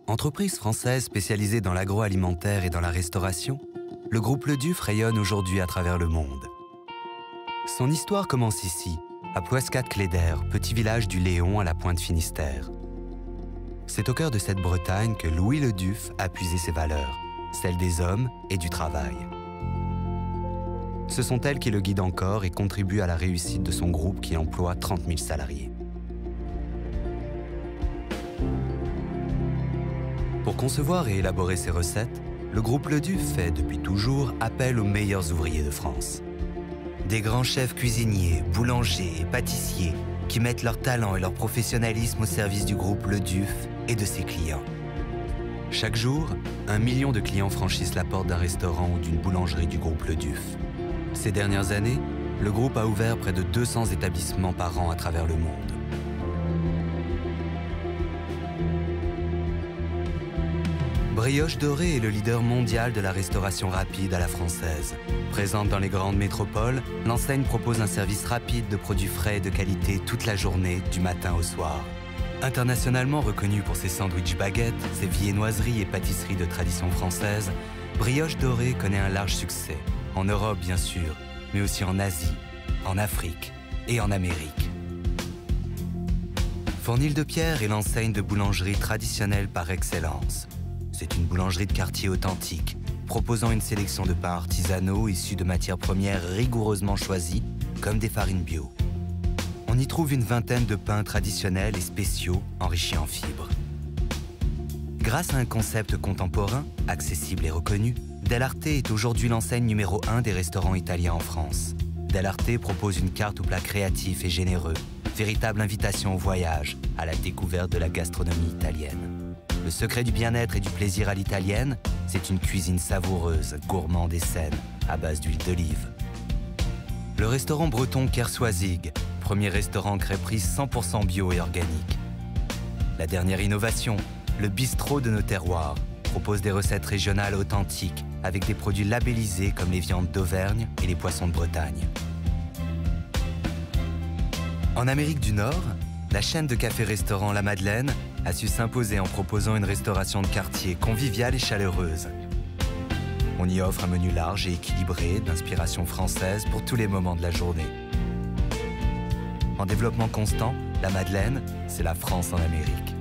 Entreprise française spécialisée dans l'agroalimentaire et dans la restauration, le groupe Le Duf rayonne aujourd'hui à travers le monde. Son histoire commence ici, à Ploescat-Cléder, petit village du Léon à la pointe Finistère. C'est au cœur de cette Bretagne que Louis Le Duf a puisé ses valeurs, celles des hommes et du travail. Ce sont elles qui le guident encore et contribuent à la réussite de son groupe qui emploie 30 000 salariés. Pour concevoir et élaborer ses recettes, le groupe Le Duf fait depuis toujours appel aux meilleurs ouvriers de France. Des grands chefs cuisiniers, boulangers et pâtissiers qui mettent leur talent et leur professionnalisme au service du groupe Le Duf et de ses clients. Chaque jour, 1 million de clients franchissent la porte d'un restaurant ou d'une boulangerie du groupe Le Duf. Ces dernières années, le groupe a ouvert près de 200 établissements par an à travers le monde. Brioche Dorée est le leader mondial de la restauration rapide à la française. Présente dans les grandes métropoles, l'enseigne propose un service rapide de produits frais et de qualité toute la journée, du matin au soir. Internationalement reconnue pour ses sandwichs baguettes, ses viennoiseries et pâtisseries de tradition française, Brioche Dorée connaît un large succès. En Europe bien sûr, mais aussi en Asie, en Afrique et en Amérique. Fournil-de-Pierre est l'enseigne de boulangerie traditionnelle par excellence. C'est une boulangerie de quartier authentique, proposant une sélection de pains artisanaux issus de matières premières rigoureusement choisies, comme des farines bio. On y trouve une vingtaine de pains traditionnels et spéciaux, enrichis en fibres. Grâce à un concept contemporain, accessible et reconnu, Del Arte est aujourd'hui l'enseigne numéro 1 des restaurants italiens en France. Del Arte propose une carte aux plats créatifs et généreux, véritable invitation au voyage, à la découverte de la gastronomie italienne. Le secret du bien-être et du plaisir à l'italienne, c'est une cuisine savoureuse, gourmande et saine, à base d'huile d'olive. Le restaurant breton Kersoisig, premier restaurant crêperie 100% bio et organique. La dernière innovation, le bistrot de nos terroirs, propose des recettes régionales authentiques avec des produits labellisés comme les viandes d'Auvergne et les poissons de Bretagne. En Amérique du Nord, la chaîne de café-restaurant La Madeleine a su s'imposer en proposant une restauration de quartier conviviale et chaleureuse. On y offre un menu large et équilibré d'inspiration française pour tous les moments de la journée. En développement constant, La Madeleine, c'est la France en Amérique.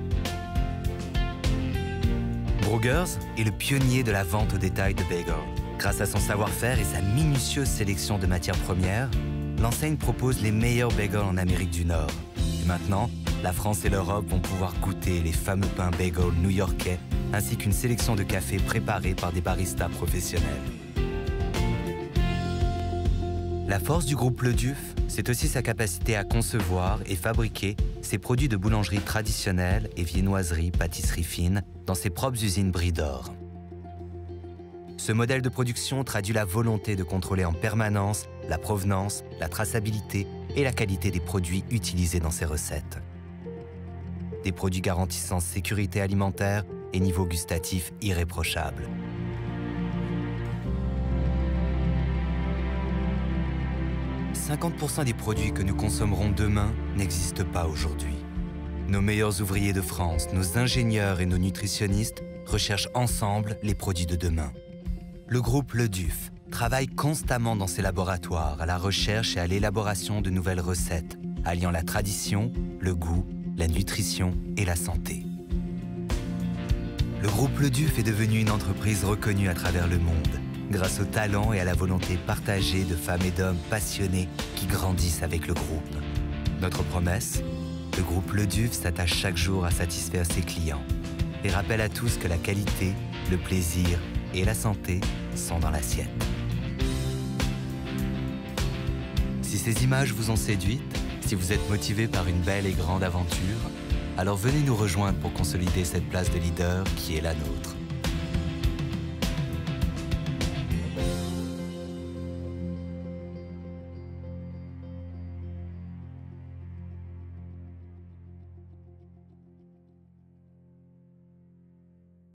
Bruegger's est le pionnier de la vente au détail de bagels. Grâce à son savoir-faire et sa minutieuse sélection de matières premières, l'enseigne propose les meilleurs bagels en Amérique du Nord. Et maintenant, la France et l'Europe vont pouvoir goûter les fameux pains bagels new-yorkais ainsi qu'une sélection de cafés préparés par des baristas professionnels. La force du groupe Le Duf, c'est aussi sa capacité à concevoir et fabriquer ses produits de boulangerie traditionnelle et viennoiserie, pâtisserie fine dans ses propres usines Brie d'Or. Ce modèle de production traduit la volonté de contrôler en permanence la provenance, la traçabilité et la qualité des produits utilisés dans ses recettes. Des produits garantissant sécurité alimentaire et niveau gustatif irréprochable. « 50% des produits que nous consommerons demain n'existent pas aujourd'hui. Nos meilleurs ouvriers de France, nos ingénieurs et nos nutritionnistes recherchent ensemble les produits de demain. Le groupe Le Duf travaille constamment dans ses laboratoires à la recherche et à l'élaboration de nouvelles recettes, alliant la tradition, le goût, la nutrition et la santé. Le groupe Le Duf est devenu une entreprise reconnue à travers le monde, grâce au talent et à la volonté partagée de femmes et d'hommes passionnés qui grandissent avec le groupe. Notre promesse, le groupe Le Duf s'attache chaque jour à satisfaire ses clients et rappelle à tous que la qualité, le plaisir et la santé sont dans l'assiette. Si ces images vous ont séduite, si vous êtes motivé par une belle et grande aventure, alors venez nous rejoindre pour consolider cette place de leader qui est la nôtre.